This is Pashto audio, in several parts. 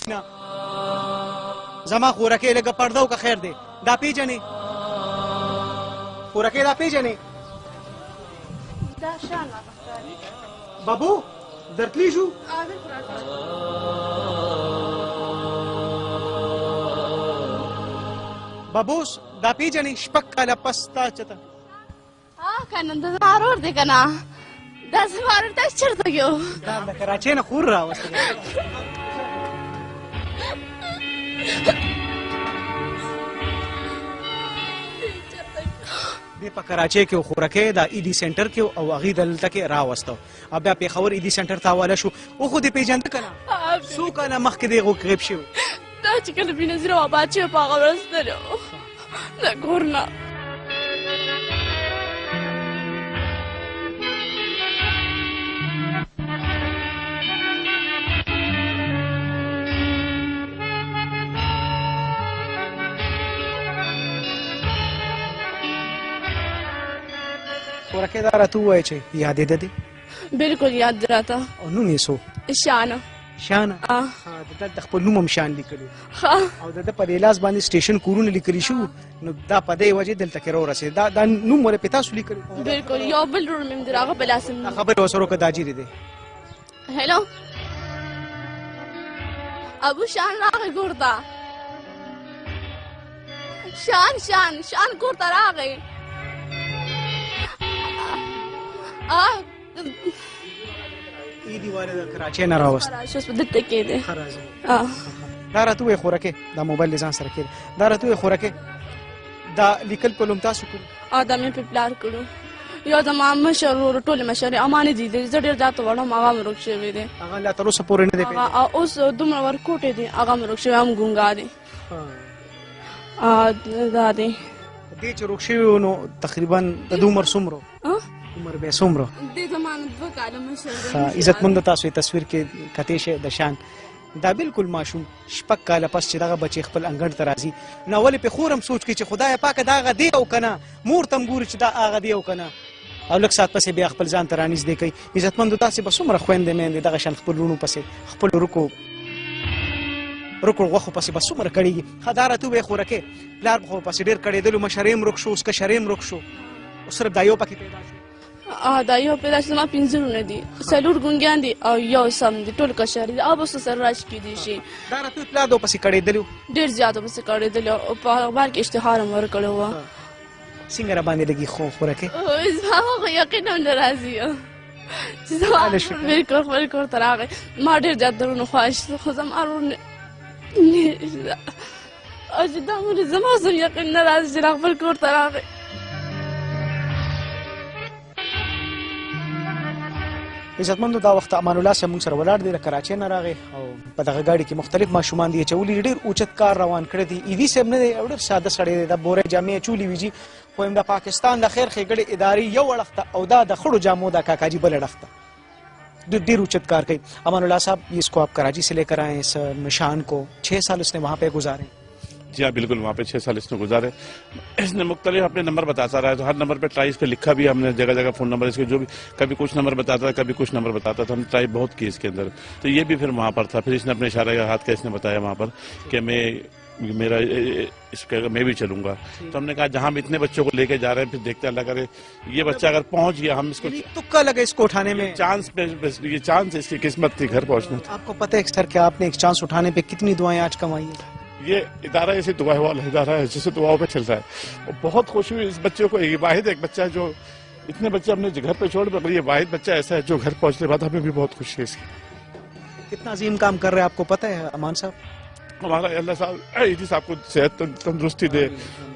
نه زما خورکې لږه پرده وکړه خیر دی دا پیژنې خورکې دا پیژنې دا شان بابو درتلی شو بابوس دا پیژنې شپږ کاله پس تا چته کنه دا زما ورور دی کنه دا زما ورور دا چرته یو دا د کراچۍ نه خور راوستی دی په کراچۍ کې خورکې دا ایدي سنټر کې او هغې دلته کې راوسته او بیا پېښور ایدي سنټر ته حواله شو او خو دې پېژنده که نه څو کاله مخکې دی هغو غیب شوي دا چې کله بېنظیره وفات شوی په هغه ورځ د کور نه خورکې دا راته ووایه چې یادېده دې بالکل یاد راته او نوم یې څو شانه شانه د خپل نوم هم شان لیکلي او د ده په دې لاس باندې سټیشن کورونه لیکلي شو نو دا په دې وجې دلته کې راورسېد دا نوم ولې پې تاسو لیکلي بالکل یو بل ورور مې هم د هغه په لاس هم خبرې ورسره وکړه دا جیرې دی هلو ابو شان راغی کور ته شان کور ته راغی ایدي والے د کراچۍ نه راوست اوس په دلته کې دی دا راته ووایه خورکې دا موبایل دې ځان سره کېږي دا راته ووایه خورکې دا لیکل په لوم تاسو کړي دا مې په پلار کړو یو زما مشر ورور ټولې مشرې امانې دي زه ډېر ځاته وړم هغه هم ورک شوی دی هغه لا تر اوسه پورې نه دی اوس دومره ورکوټې دي هغه هم ورک شوی هم ګونګا دی دا دی دې چې روک شوي نو تقریبا د ده عمر څومره عمر به څومره دې زما نه 2 کاله مشر دی عزتمندو تاسو یې تصویر کې کتې شئ د شان دا بالکل ماشوم شپږ کاله پس چې دغه بچی خپل انګړ ته راځي نو ولې پې خور هم سوچ کوي چې خدایه پاکه دا هغه دی او که نه مور ته هم ګوري چې دا هغه دی او که نه او لږ ساعت پسې بیا خپل ځان ته رانږدې کوي عزتمندو تاسې به څومره خویندې میندې دغه شان خپل لوڼو پسې خپل رکو غوښو پسې به څومره کړېږي ښه دا راته ووایې خورکې پلار به خو پسې ډېر کړېدلو مشر یې هم رک شو اوس کشر یې هم رک شو صرف دا یو پکې پیدا شو دا یو پیدا شو زما 5 وروڼه دي 4 ګونګیان دي او یو سم دي ټول کشر دي او به سره راشي کېدی شي دا راته وایي پلار د پسې کړېدلي ډېر زیاته پسې کړېدلي او په اخبار کې اشتهار هم ورکړی وه څنګه را باندې لګي خورکې زما خو یقین هم نه راځي چې زما بالکل خپل کور ته راغی ما ډېر زیات درونه خواهش خو زما ورور او چې دا مونې زما سم یقین نه راځي چې را خپل کور ته راغی عزتمندو دا وخت امان الله صاحب موږ سره ولاړ دی له کراچۍ نه راغی او په دغه ګاډي کې مختلف ماشومان دي اچولي ډېر اوچت کار روان کړی دی ایدي صاحب نه دی او ډېر ساده سړی دی دا بورې جامې اچولي وي جي خو د پاکستان د خیر ښېګړې ادارې یو اړخ ته او دا د خړو جامو دا کاکاجي بل اړخ ته ډېر اوچت کار کوي امان الله صاحب اس کو آپ کراچی سے لے کر آئے ہیں شان کو 6 سال اس نے وہاں پہ گزارے جی ہاں بالکل وہاں پہ 6 سال اس نے گزارے اس نے مختلف اپنے نمبر بتاتا رہا ہے تو ہر نمبر پہ ٹرائی اس پہ لکھا بھی ہم نے جگہ جگہ فون نمبر اس کے جو بھی کبھی کچھ نمبر بتاتا تھا کبھی کچھ نمبر بتاتا تھا ہم نے ٹرائی بہت کی اس کے اندر تو یہ بھی پھر وہاں پر تھا پھر اس نے اپنے اشارہ ہاتھ کا اس نے بتایا وہاں پر کہ میرا اس کا میں بھی چلوں گا تو ہم نے کہا جہاں ہم اتنے بچوں کو لے کے جا رہے ہیں پھر دیکھتے اللہ کرے یہ بچہ اگر پہنچ گیا ہم اس کو تکا لگا اس کو اٹھانے میں چانس یہ چانس اس کی قسمت تھی گھر پہنچنا آپ کو پتہ ہے سر کہ آپ نے ایک چانس اٹھانے پہ کتنی دعائیں آج کمائی ہیں یہ ادارہ ایسے دعا والا ادارہ ہے جسے دعاؤں پہ چل رہا ہے اور بہت خوشی ہوئی اس بچے کو یہ واحد ایک بچہ جو اتنے بچے ہم نے گھر پہ چھوڑ مگر یہ واحد بچہ ایسا ہے جو گھر پہنچنے بعد ہمیں بھی بہت خوشی ہے اس کی کتنا عظیم کام کر رہے ہیں آپ کو پتہ ہے امان صاحب ہمارا اللہ صاحب ایدی صاحب کو صحت تندرستی دے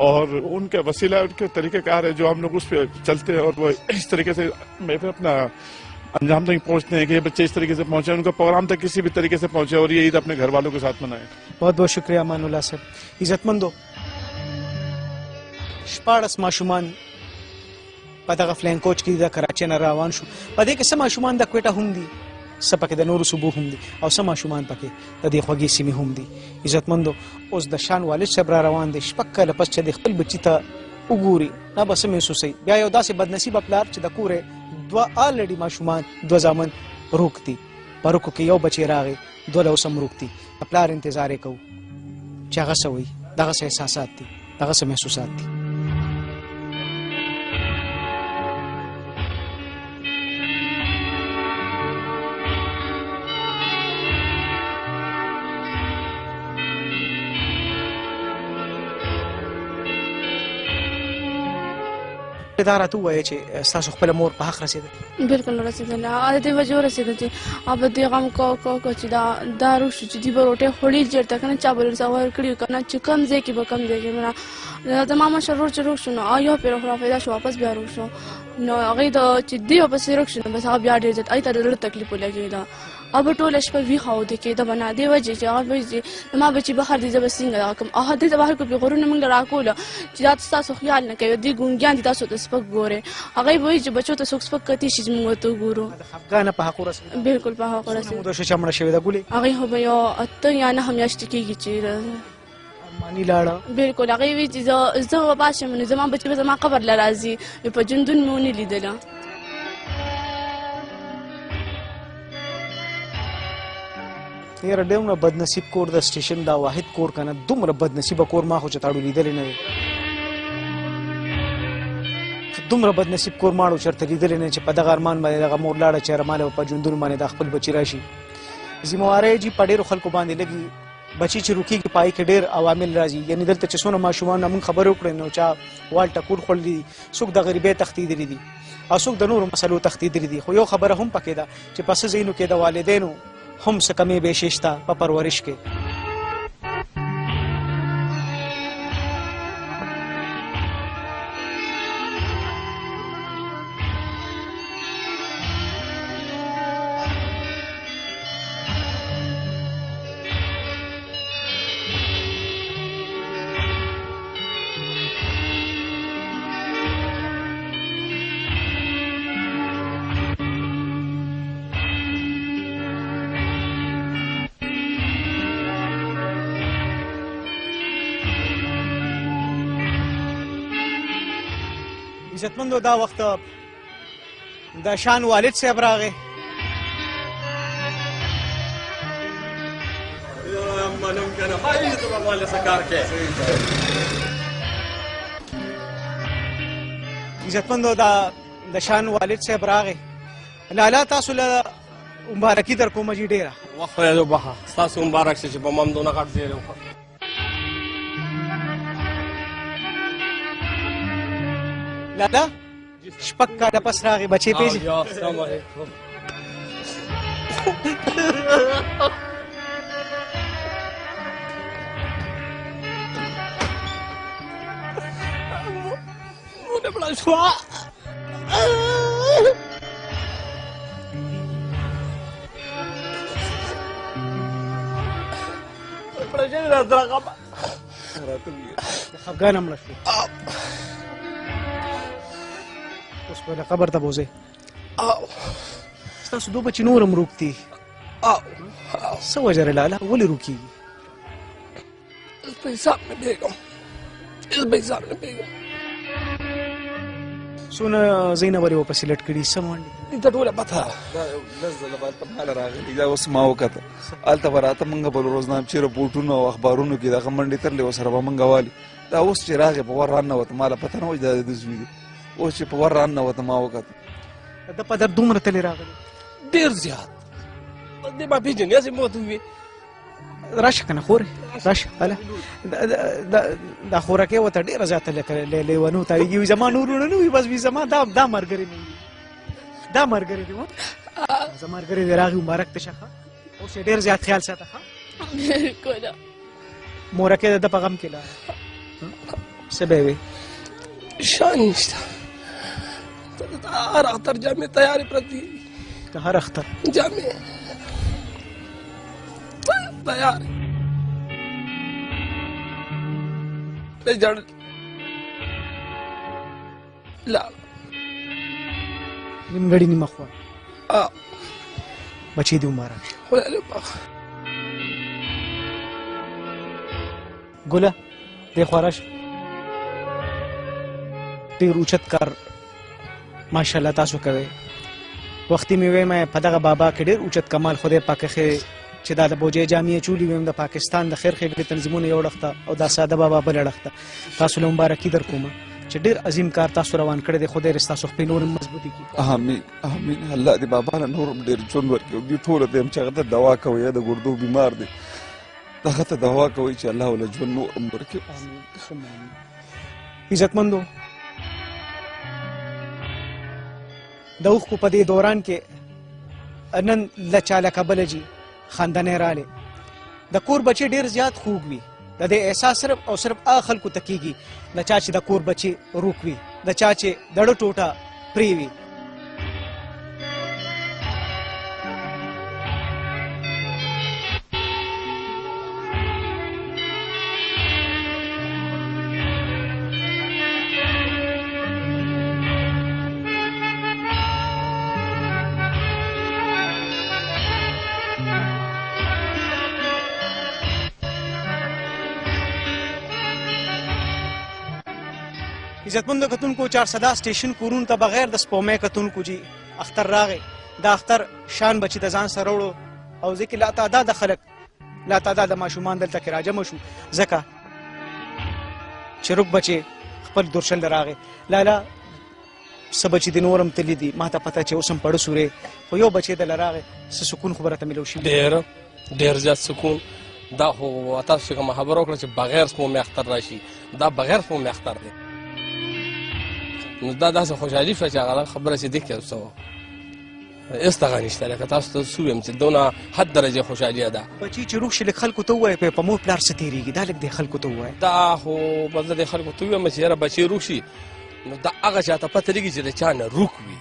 اور ان کے وسیلہ ان کے طریقہ کار ہے جو ہم لوگ اس پہ چلتے ہیں اور وہ اس طریقے سے میں پھر اپنا انجام تک پہنچتے ہیں کہ یہ بچے اس طریقے سے پہنچے ان کا پروگرام تک کسی بھی طریقے سے پہنچے اور یہ عید اپنے گھر والوں کے ساتھ منائے بہت بہت شکریہ امان الله صاحب عزتمندو شپاړس ماشومان په دغه فلین کوچ کې د کراچۍ نه روان شو په دې کې څه ماشومان د کوټه هم دي څه پکې د نورو صوبو هم دي او څه ماشومان پکې د دې خوږې سیمې هم دي عزتمندو اوس د شان والد صاحب را روان دی شپږ کاله پس چې د خپل بچي ته وګوري دا به څه محسوسوي بیا یو داسې بدنصیبه پلار چې د کورې 2 آلریډي ماشومان 2 زامن روک دي په روکو کې یو بچی راغی 2 له اوس هم روک دي پلار انتظار یې کوو چې هغه څه وایي دغسې احساسات دي دغسې محسوسات دي. دا راته ووایه چې ستاسو خپله مور په حق رسېده؟ بالکل رسېدله. د دې وجې ورسېده چې هغه به دې غم کو چې دا روغ شو چې دوی به روټۍ خوړي چېرته که نه چا به ورسره ورکړي که نه چې کوم ځای کې به کوم ځای کې زما مشر ورور چې روغ شو نو یو پېره خو رافیده شو واپس بیا روغ شو نو هغوی چې دوی واپس روغ شو نو بس هغه بیا ډېر زیات هغوی ته د زړه تکلیف ولګېده. هغه به ټوله شپه ویښه وده کېده به نه دې وجې چې هغه وایي چې زما بچي بهر دي زه به څنګه دغه کړم. هغه دلته بهر کو پېغورونه موږ له راکوله چې دا ستاسو خیال نه کوي دوی ګونګیان دي تاسو ته سپک ګورئ. هغوی به وایي چې بچو ته څوک سپک کتې شي چې موږ ورته وګورو. د خفګانه په حق ورسېده؟ بالکل په حق ورسېده. موده شو چې مړه شوې ده ګلې؟ هغوی خو به یو 8 یا 9 میاشتې کېږي چې مانی لاړه. بالکل هغوی وایي چې زه به پاس شم نو زما بچي به زما قبر له راځي په ژوندون مې ونه لیدله. یاره دومره بدنصیب کور د سټیشن دا واحد کور که نه دومره بدنصیبه کور ما خو چې تاړو لیدلی نه دی. دومره بدنصیب کور ما چېرته لیدلی نه چې په دغه ارمان باندې دغه مور لاړه چې یاره ما له په ژوندون باندې دا خپل بچي راشي. ذموارۍ جي په ډېرو خلکو باندې لګي بچي چې روکېږي په هغې کې ډېر عوامل راځي. یعنې دلته چې څونه ماشومان موږ خبرې وکړې نو چا وال ټکور خوړلي دي څوک د غریبۍ تښتېدلي دي او څوک د نورو مسلو تښتېدلي دي. خو یو خبره هم پکې ده چې په څه ځایونو کې د والدینو هم څه کمې بیشې شته په پرورش کې. عزتمندو دا وخت د شان والد صاحب راغی. عزتمندو دا د شان والد صاحب راغی. لالا تاسو له مبارکي در کومه جي ډېره وخت یې وبخه ستاسو مبارک شي چې په ما هم دونه غټ ځای وکړ. لالا شپږ کاله پس راغی بچې پېژې؟ السلام علیکم. مونه مړه شوه. مړه شوې ده درغه خفګانه مړه شوې. اوس به قبر ته بوځئ. ستاسو دوه بچي نور هم روږ دي. څه وجه ده لالا ولې روږ کېږي؟ حساب نه پوهېږم حساب نه پوهېږم. څونه ځایونه ورې ورپسې لټ کړي څه منډې؟ دې ته ټوله پته دا لس ځله به هلته ماله راغلي دا اوس ما وکته هلته به راته مونږ به روزنامه چې رپورټونو او اخبارونو کې دغه منډې ترلې ورسره به مونږ والي. دا اوس چې راغې په ور راننوته ماله پته نه وه چې دا د زوی دی. اوس چې په ور راننوته ما وکته د په در دومره تلې راغلي ډېر زیات دې ما پېژنې هسې مو ورته وویې راشه که نه خورې راشه هله دا خوراکۍ ورته ډېره زیاته لیونو تاریږي وي زما نور وروڼه نه وي بس وي زما دا ملګري نه وي دا ملګري دي زما ملګري دې راغي مبارک ته شه ښه اوس یې ډېر زیات خیال ساته ښه بالکل مورکۍ د ده په غم کې لاړه څه به یې وې شان نشته هر اختر جامې تیارې پرتې د هر اختر جامې تیارې دی ژړل لاړ نیمګړې نیمه خوا بچې دې مبارک شه خدای دې وبخښه ګله دې خوا راشه ډېر اوچت کار ماشاءالله تاسو کوئ وختي مې وایم په دغه بابا کې ډېر اوچت کمال خدای پاک ښې چې دا د بوجۍ جامې چولي ویم د پاکستان د خیر ښېګړې تنظیمونو یو اړخ ته او دا ساده بابا بل اړخ ته تاسو له مبارکي در کوم چې ډېر عظیم کار تاسو روان کړی دی خدای دې ستاسو خپې نور هم مضبوطې کړي. امین امین. الله دې بابا له نور هم ډېر ژوند ورکړي. دوی ټولو ته یم چې هغه ته دوا کوئ یا د ګردو بیمار دی هغه ته دوا کوئ چې الله له ژوند نور هم ورکړي. عزتمندو د اوښکو په دې دوران کې نن له چا له کبله جي خاندنۍ رالی د کور بچې ډېر زیات خوږ وي د دې احساس صرف او صرف هغه خلکو ته کېږي د چا چې د کور بچې روک وي د چا چې دړه ټوټه پرې وي. عزتمندو کتونکو چارسده سټیشن کورونو ته بغیر د سپومۍ کتونکو جي اختر راغی. دا اختر شان بچي د ځان سره وړو او ځکه لا تعداده خلک لا تعداده ماشومان دلته کې راجمع شو ځکه چې روک بچي خپل درشل راغی. لالا څه بچي د نورم تللی دي ما ته پته چې اوس هم پړه سورې خو یو بچی دله راغی څه سکون خو به راته میلو شي. ډېر زیات سکون. دا خو تاسو څخه خبره وکړه چې بغیر سپومۍ اختر راشي دا بغیر سپومۍ اختر دی نو دا داسې خوشحالي شوه چې هغه خبره چې دی که څه هېڅ دغه نشته لکه تاسو ته څه ویم چې دونه حد درجې خوشحالي ده. بچي چې روغ شي لږ خلکو ته ووایه په مور پلار څه تېرېږي دا لږ دې خلکو ته ووایه. دا خو به زه دې خلکو ته ووایم چې یاره بچې روغ شي نو دا هغه چاته پته لګي چې د چا نه روغ وي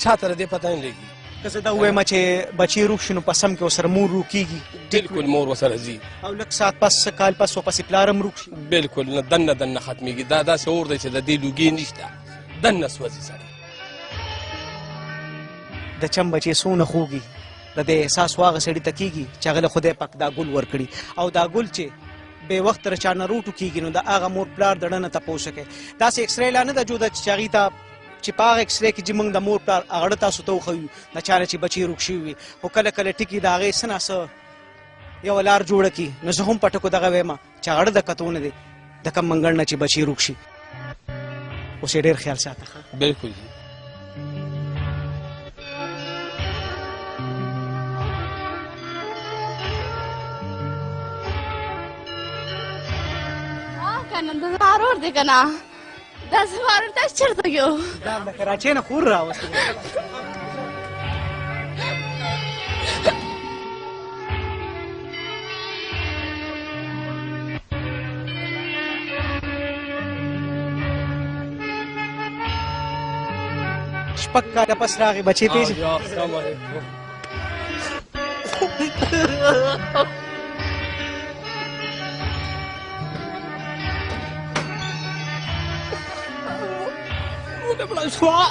چا ته د دې پته نه لګي. که زه دا ووایم چې بچې روغ شي نو په سم کې ورسره مور روغ کېږي بلکل مور ورسره ځي او لږ ساعت پس کال پس ورپسې پلار هم روغ شي بلکل نه دننه ختمېږي. دا داسې اور دی چې د دې لوګي نشته دننه سوځي سړی. د چم بچې څونه خوږي د دې احساس واغه سړي ته کېږي چې هغه له خدای پاک دا ګل ورکړي او دا ګل چې بې وخته له چا نه روټو کېږي نو د هغه مور پلار د ډه نه تپوس وکړئ. داسې اکسرې لا نه ده جوده چې هغې ته چې په هغه اکسرې کې چې موږ د مور پلار هغه تاسو ته وښیو د چا نه چې بچې روغ شوي وي خو کله کله ټکي د هغې څه نه څه یوه لار جوړه کړي نو زه هم په ټکو دغه وایم چې هغه د کتو نه دی د کم منګړ نه چې بچې روغ شي. اوس یې ډېر خیال ساته. بلکل کنه دا زما ورور دی کنه دا زما ورور تاسو چېرته یو دا د کراچۍ نه خور راوستې شپږ کاله پس راغی بچې پېژنې. السلام علیکم. Udah pelan suara.